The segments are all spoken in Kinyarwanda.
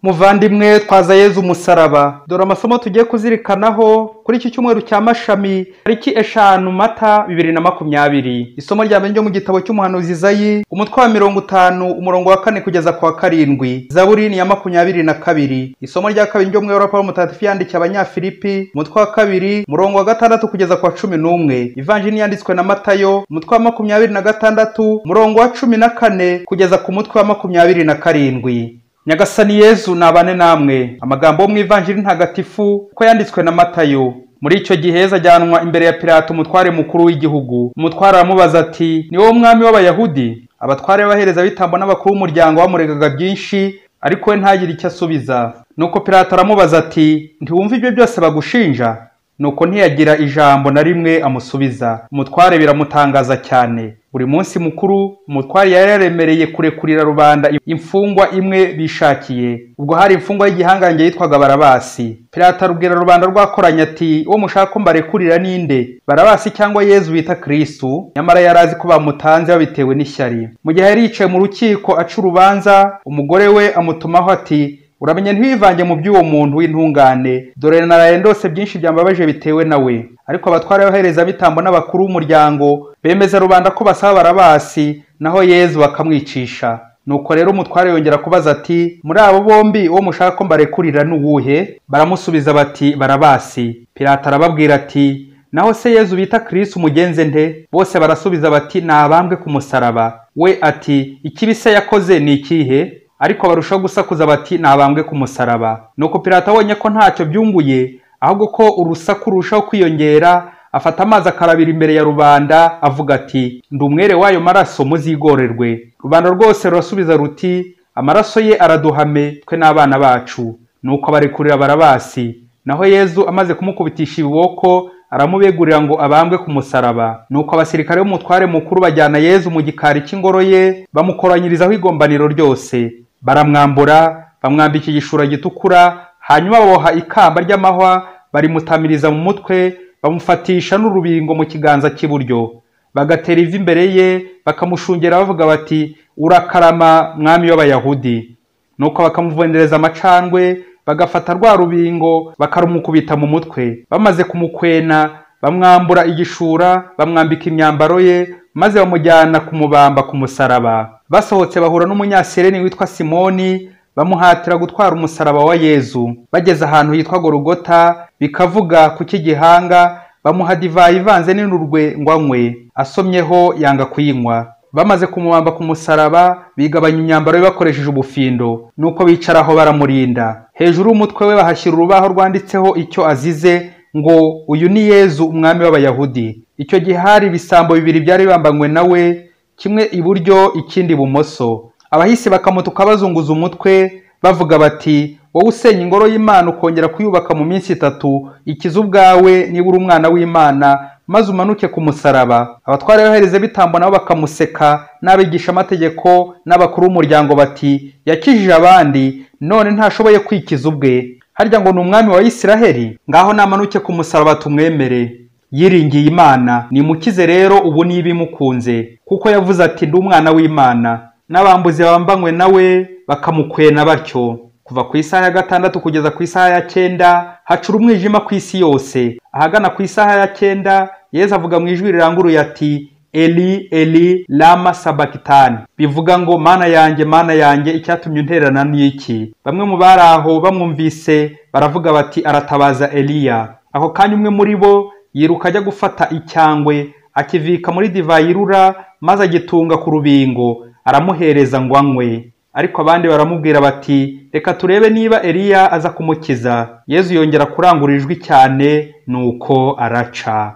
Muvandimwe twaza Yezu umusaraba. Dore amasomo tugiye kuzirikanaho kuri iki cyumweru cya Mashami tariki 5 Mata 2020. Isomo rya mbere ryo mu gitabo cy'umuhanuzi Izayi, umutwe wa 50 umurongo wa 4 kugeza kwa 7. Zaburi ni ya 22. Isomo rya kabiri ryo mu Europa mutagatifu yandikiye Abanyafilipi, umutwe wa 2 umurongo wa 6 kugeza kwa 11. Ivanjili yanditswe na Matayo, umutwe wa 26 umurongo wa 14 kugeza ku mutwe wa 27. Nyagasani Yezu nabane namwe. Amagambo yo mu Ivanjili ntagatifu ko yanditswe na Matayo. Muri icyo gihe ajyanwa imbere ya Pilato umutware mukuru w'igihugu. Umutware aramubaza ati, ni wowe mwami w'Abayahudi? Abatware b'abahereza bitambo n'abakuru b'umuryango bamuregaga byinshi, ariko we ntagire icyo asubiza. Nuko Pilato aramubaza ati, ntiwumva ibyo byose bagushinja? Nuko ntiyagira ijambo na rimwe amusubiza. Umutware biramutangaza cyane. Buri munsi mukuru umutware yari yaremereye kurekurira rubanda imfungwa imwe bishakiye. Ubwo hari imfungwa y'igihangange yitwaga Barabasi. Pilato arubwira rubanda rwakoranye ati, uwo mushaka ko mbarekurira ninde, Barabasi cyangwa Yezu bita Kristu? Nyamara yari azi ko bamutanze babitewe n'ishyari. Mu gihe yari yicaye mu rukiko aca urubanza, umugore we amutumaho ati, uramenye ntiwivange mu by'uwo muntu w'intungane, dore naraye ndose byinshi byambabaje bitewe nawe. Ariko abatware b'abahereza bitambo n'abakuru b'umuryango bemeza rubanda ko basaba Barabasi, naho Yezu bakamwicisha. Nuko rero umutware yongera kubaza ati, muri abo bombi uwo mushaka ko mbarekurira n'uwuhe? Baramusubiza bati, Barabasi. Pilato arababwira ati, naho se Yezu bita Kristu mugenze nte? Bose barasubiza bati, nabambwe ku musaraba. We ati, ikibi se yakoze ni ikihe? Ariko barushaho gusakuza bati, nabambwe ku musaraba. Nuko Pilato abonye ko ntacyo byunguye, ahubwo ko urusaku rushaho kwiyongera, afata amazi akarabira imbere ya rubanda avuga ati, ndi umwere w'ayo maraso muzigorerwe. Rubanda rwose rurasubiza ruti, amaraso ye araduhame twe n'abana bacu. Nuko barekurira Barabasi. Naho Yezu amaze kumukubitisha ibiboko aramubegurira ngo abambwe ku musaraba. Nuko abasirikare b'umutware mukuru bajyana Yezu mu gikari cy'ingoro ye, bamukoranyirizaho igombaniro ryose. Baramwambura, bamwambika igishura gitukura, hanyuma baboha ikamba ry'amahwa barimutamiriza mu mutwe, bamufatisha n'urubingo mu kiganza cy'iburyo. Bagatera ivi imbere ye, bakamushungera bavuga bati, urakarama mwami w'Abayahudi. Nuko bakamuvendereza amacandwe, bagafata rwa rubingo bakarumukubita mu mutwe. Bamaze kumukwena, bamwambura igishura, bamwambika imyambaro ye, maze bamujyana kumubamba ku musaraba. Basohotse bahura n'umunyasireni witwa Simoni, bamuhatira gutwara umusaraba wa Yezu. Bageze ahantu hitwa Golgota, bikavuga ku cy'igihanga, bamuha divayi ivanze n'inurwe ngo anywe. Asomyeho yanga kuyinywa. Bamaze kumubamba ku musaraba, bigabanya imyambaro ye bakoresheje ubufindo. Nuko bicaraho baramurinda. Hejuru y'umutwe we bahashyira urubaho rwanditseho icyo azize, ngo uyu ni Yezu umwami w'Abayahudi. Icyo gihe hari ibisambo bibiri byari bambanywe nawe, kimwe iburyo ikindi ibumoso. Abahisi bakamutuka bazunguza umutwe bavuga bati, wowe usenya ingoro y'Imana ukongera kuyubaka mu minsi 3, ikiza ubwawe niba uri umwana w'Imana, maze umanuke ku musaraba. Abatware b'abahereza bitambo nabo bakamuseka, n'abigisha amategeko n'abakuru b'umuryango bati, yakijije abandi none ntashoboye kwikiza ubwe. Harya ngo ni umwami wa Isiraheli? Ngaho namanuke ku musaraba tumwemere. Yiringiye Imana, nimukize rero ubu nibimukunze, kuko yavuze ati, ndi umwana w'Imana. N'abambuzi bambanywe nawe bakamukwena batyo. Kuva ku isaha ya 6 kugeza ku isaha ya 9 hacura umwijima ku isi yose. Ahagana ku isaha ya 9 Yesu avuga mu ijwi riranguruye ati, Eli Eli lama sabakitani, bivuga ngo mana yanjye icyatumye unterana n'iki? Bamwe mu bari aho bamwumvise baravuga bati, aratabaza Eliya. Aho kanya umwe muri bo yiruka ajya gufata icyangwe, akivika muri divayi irura, maze agitunga ku rubingo, aramuhereza ngo anywe. Ariko abandi baramubwira bati, reka turebe niba Eliya aza kumukiza. Yezu yongera kurangurura ijwi cyane, nuko araca.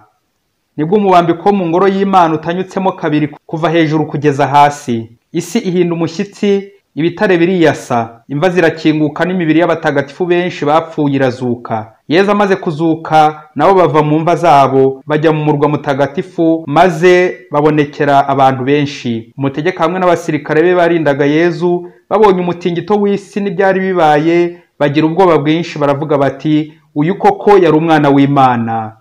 Nibwo umubambiko mu ngoro y'Imana utanyutsemo kabiri kuva hejuru kugeza hasi. Isi ihinda umushyitsi, ibitare biriyasa, imva zirakinguka n'imibiri y'abatagatifu benshi bapfuye irazuka. Yezu amaze kuzuka, nabo bava mu mva zabo bajya mu murwa mutagatifu, maze babonekera abantu benshi. Umutegeka hamwe n'abasirikare be barindaga Yezu babonye umutingito w'isi n'ibyari bibaye, bagira ubwoba bwinshi baravuga bati, uyu koko yari umwana w'Imana.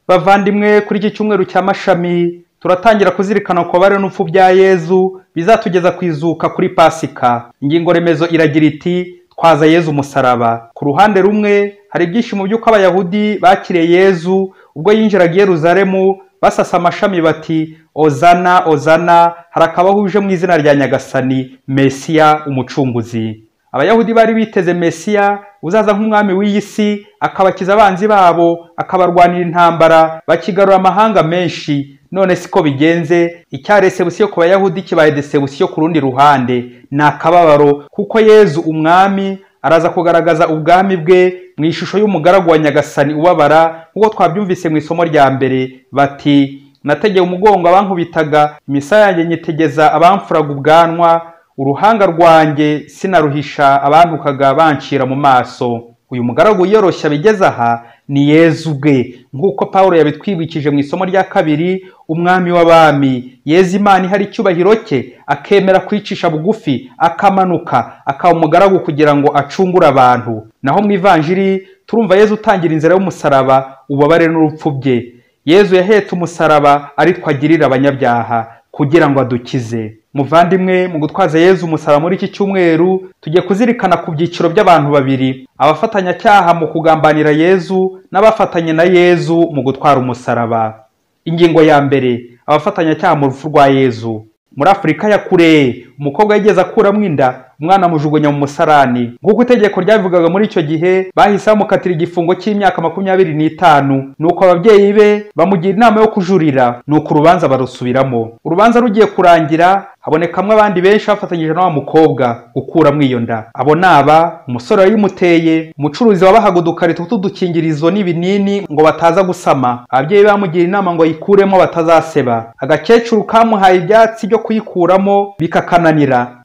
Bavandimwe, kuri iki cyumweru cya Mashami turatangira kuzirikana ko bare n'upfu bya Yezu bizatugeza kwizuka kuri Pasika. Ingingo remezo iragira iti, twaza Yezu umusaraba. Ku ruhande rumwe hari ibyishimo by'uko abayahudi bakiriye Yezu ubwo yinjiraga i Yerusalemu basasa amashami bati ozana ozana, harakabaho uje mu izina rya Nyagasani, Mesiya umucunguzi. Abayahudi bari biteze Mesiya uzaza nk'umwami w'iyi si akabakiza abanzi babo, akabarwanira intambara, bakigarura amahanga menshi. None siko bigenze, icyari sebusiyo ku bayahudi kibaye desebusiyo ku rundi ruhande. Ni akababaro kuko Yezu umwami araza kugaragaza ubwami bwe mu ishusho y'umugaragu wa Nyagasani ubabara, nk'uko twabyumvise mu isomo rya mbere bati nategeye umugongo abankubitaga, imisaya yanjye nyitegeza abamfuraga ubwanwa, uruhanga rwanjye sinaruhisha abantukaga bancira mu maso. Uyu mugaragu yoroshya bigeze aha ni Yezu ubwe, nk'uko Pawulo yabitwibukije mu isomo rya kabiri, umwami w'abami. Yezu Imana ihari icyubahiro cye akemera kwicisha bugufi, akamanuka akaba umugaragu kugira ngo acungure abantu. Naho mu ivanjiri turumva Yezu utangira inzira y'umusaraba, ubabare n'urupfu bye. Yezu yahetse umusaraba ari twagirira abanyabyaha kugira ngo adukize. Muvandimwe, mu gutwaza Yezu umusaraba muri iki cyumweru tugiye kuzirikana ku byiciro by'abantu babiri: abafatanyacyaha mu kugambanira Yezu n'abafatanye na Yezu mu gutwara umusaraba. Ingingo ya mbere: abafatanyacyaha mu rupfu rwa Yezu. Muri Afurika ya kure umukobwa yigeze akuramo inda, umwana amujugunya mu musarani. Nk'uko itegeko ryabivugaga muri icyo gihe, bahise bamukatira igifungo cy'imyaka 25. Nuko ababyeyi be bamugira inama yo kujurira, nuko urubanza barusubiramo. Urubanza rugiye kurangira habonekamwe abandi benshi bafatanyije na wa mukobwa gukuramo iyo nda. Abo naba umusore wayimuteye, umucuruzi wabahaga udukarito tw'udukingirizo n'ibinini ngo bataza gusama. Ababyeyi bamugira inama ngo ayikuremo batazaseba. Agakecuru kamuhaye ibyatsi byo kuyikuramo bikakananira.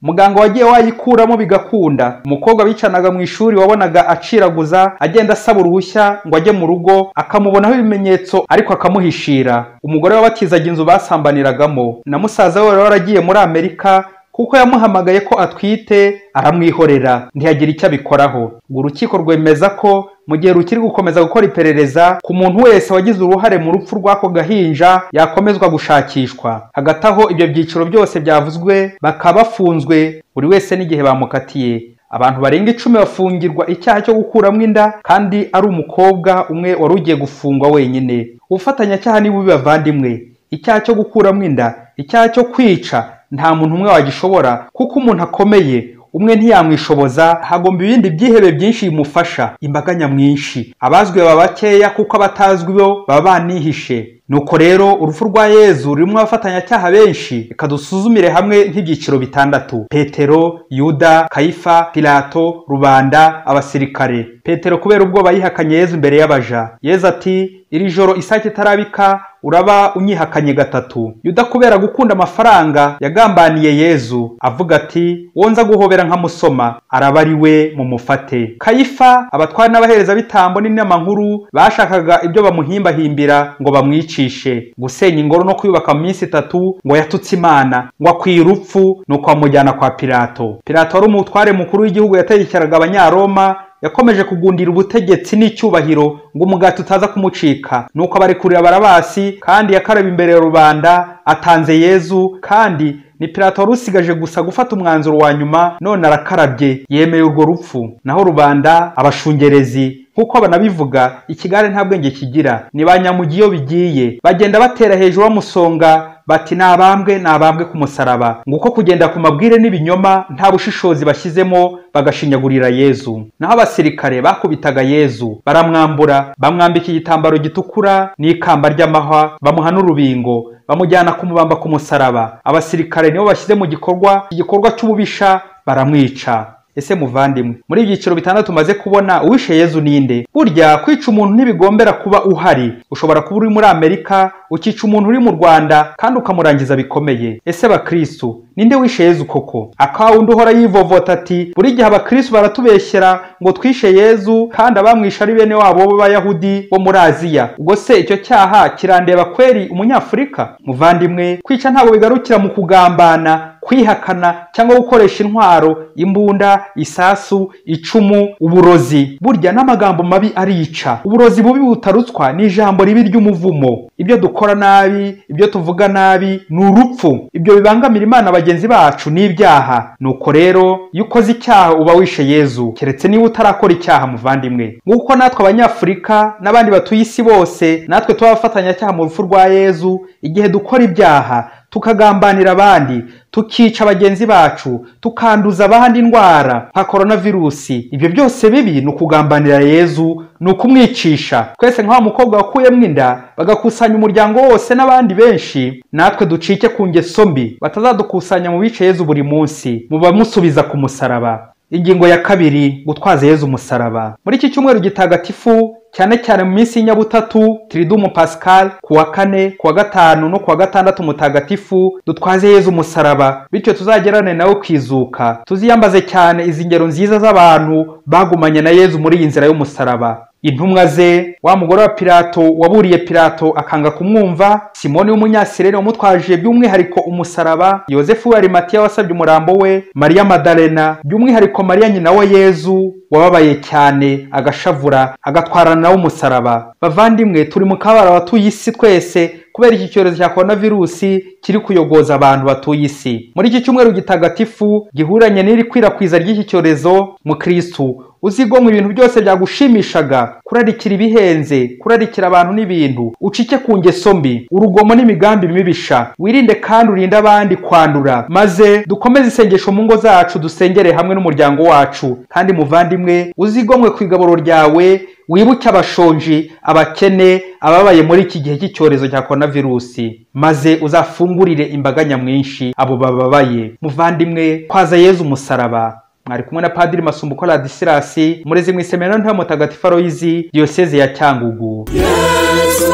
Muganga wagiye wayikuramo bigakunda. Umukobwa bicanaga mu ishuri wabonaga aciraguza agenda asaba uruhushya ngo ajye mu rugo, akamubonaho ibimenyetso ariko akamuhishira. Umugore wabatizaga inzu basambaniragamo na musaza we waragiye muri Amerika kuko yamuhamagaye ko atwite, aramwihorera ntiyagira icyo abikoraho. Urukiko rwemeza ko mu gihe rukiri gukomeza gukora iperereza ku muntu wese wagize uruhare mu rupfu rw'ako gahinja yakomezwa gushakishwa. Hagati aho ibyo byiciro byose byavuzwe bakaba bafunzwe, buri wese n'igihe bamukatiye. Abantu barenga 10 bafungirwa icyaha cyo gukuramo inda, kandi ari umukobwa umwe wari ugiye gufungwa wenyine. Ubufatanyacyaha ni bubi bavandimwe. Icyaha cyo gukuramo inda, icyaha cyo kwica, nta muntu umwe wagishobora kuko umuntu akomeye umwe ntiyamwishoboza, hagomba ibindi byihebe byinshi bimufasha, imbaga nyamwinshi. Abazwi baba bakeya kuko abatazwi bo baba banihishe. Nuko rero urupfu rwa Yezu rurimo abafatanyacyaha benshi. Reka dusuzumire hamwe nk'ibyiciro 6: Petero, Yuda, Kayifa, Pilato, rubanda, abasirikare. Petero kubera ubwoba yihakanye Yezu imbere y'abaja. Yezu ati iri joro isake itarabika uraba unyihakanye 3. Yuda kubera gukunda amafaranga yagambaniye Yezu avuga ati wonza guhobera nkamusoma, araba ari we mumufate. Kayifa abatwari n'abahereza bitambo n'inama nkuru bashakaga ibyo bamuhimbahimbira ngo bamwicishe, gusenya ingoro no kuyubaka mu minsi 3, ngo yatutse Imana, ngo akwiye urupfu, nuko amujyana kwa Pilato. Pilato wari umutware mukuru w'igihugu yategekeraga abanyaroma, yakomeje kugundira ubutegetsi n'icyubahiro ngo umugati utaza kumucika. Nuko abarekurira Barabasi, kandi yakaraba imbere ya rubanda atanze Yezu, kandi ni Pilato wari usigaje gusa gufata umwanzuro wa nyuma, none arakarabye yemeye urwo rupfu. Naho rubanda abashungerezi, nkuko banabivuga, ikigare nta bwenge kigira, ni banyamugi iyo bigiye, bagenda batera hejuru bamusonga bati nabambwe ku musaraba. Nguko kugenda ku mabwire n'ibinyoma nta bushishozi bashyizemo, bagashinyagurira Yezu. Naho abasirikare bakubitaga Yezu, baramwambura, bamwambika igitambaro gitukura n'ikamba ry'amahwa, bamuha n'urubingo, bamujyana kumubamba ku musaraba. Abasirikare nibo bashyize mu igikorwa cy'ububisha, baramwica. Ese muvandimwe, muri ibyiciro 6 tumaze kubona, uwishe Yezu ninde? Burya kwica umuntu ntibigombera kuba uhari. Ushobora kuba uri muri Amerika ukica umuntu uri mu Rwanda kandi ukamurangiza bikomeye. Ese bakristo ninde wishe Yezu koko? Akawundi uhora yivovota ati buri gihe abakristo baratubeshyera ngo twishe Yezu kandi abamwisha ari bene wabo b'Abayahudi bo muri Aziya. Ubwo se icyo cyaha kirandeba kweri umunyafurika? Muvandimwe, kwica ntabwo bigarukira mu kugambana, kwihakana cyangwa gukoresha intwaro, imbunda, isasu, icumu, uburozi. Burya n'amagambo mabi arica. Uburozi bubi butarutswa ni ijambo ribi ry'umuvumo. Ibyo dukora dukora nabi, ibyo tuvuga nabi ni urupfu. Ibyo bibangamira Imana bagenzi bacu n'ibyaha. Nuko rero iyo ukoze icyaha uba wishe Yezu, keretse niba utarakora icyaha muvandimwe. Nk'uko natwe Abanyafurika n'abandi batuye isi bose, natwe tuba abafatanyacyaha mu rupfu rwa Yezu igihe dukora ibyaha, tukagambanira abandi, tukica bagenzi bacu, tukanduza abandi indwara nka coronavirusi. Ibyo byose bibi ni ukugambanira Yezu, ni ukumwicisha. Twese nka wa mukobwa wakuyemo inda bagakusanya umuryango wose n'abandi benshi, natwe ducike ku ngeso mbi batazadukusanya mu bice Yezu buri munsi, mubamusubiza ku musaraba. Ingingo ya kabiri, gutwaza Yezu umusaraba. Muri iki cyumweru gitagatifu, cyane cyane mu minsi y'inyabutatu Triduum Pascal, kuwa kane, kuwa gatanu no kuwa gatandatu mutagatifu, dutwaze Yezu umusaraba, bityo tuzagerane nawe kwizuka. Tuziyambaze cyane izi ngero nziza z'abantu bagumanye na Yezu muri iyi nzira y'umusaraba. Intumwa ze, wa mugore wa Pilato waburiye Pilato akanga kumwumva, Simoni w'umunyasirene wamutwaje by'umwihariko umusaraba, Yosefu wa Arimatiya wasabye umurambo we, Mariya Madalena, by'umwihariko Mariya nyina wa Yezu wababaye cyane agashavura agatwarana nawe umusaraba. Bavandimwe, turi mu kabara abatuye isi twese kubera iki cyorezo cya coronavirusi kiri kuyogoza abantu batuye isi. Muri iki cyumweru gitagatifu gihuranye n'iri kwirakwizwa ry'iki cyorezo, mu Kristu uzigomwa ibintu byose byagushimishaga, kurarikira ibihenze, kurarikira abantu n'ibintu, ucike ku ngeso mbi, urugomo n'imigambi mibisha, wirinde kandi urinde abandi kwandura. Maze dukomeze isengesho mu ngo zacu, dusengere hamwe n'umuryango wacu. Kandi muvandimwe, uzigomwe ku igaburo ryawe, wibuke abashonji, abakene, ababaye muri iki gihe cy'icyorezo cya coronavirusi, maze uzafungurire imbaga nyamwinshi abo bababaye. Muvandimwe, kwaza Yezu umusaraba. Mwari kumwe na Padiri Masumbuko Ladislas, murezi mu iseminari nto ya Mutagatifu Aloyizi, Diyoseze ya Cyangugu. Yesu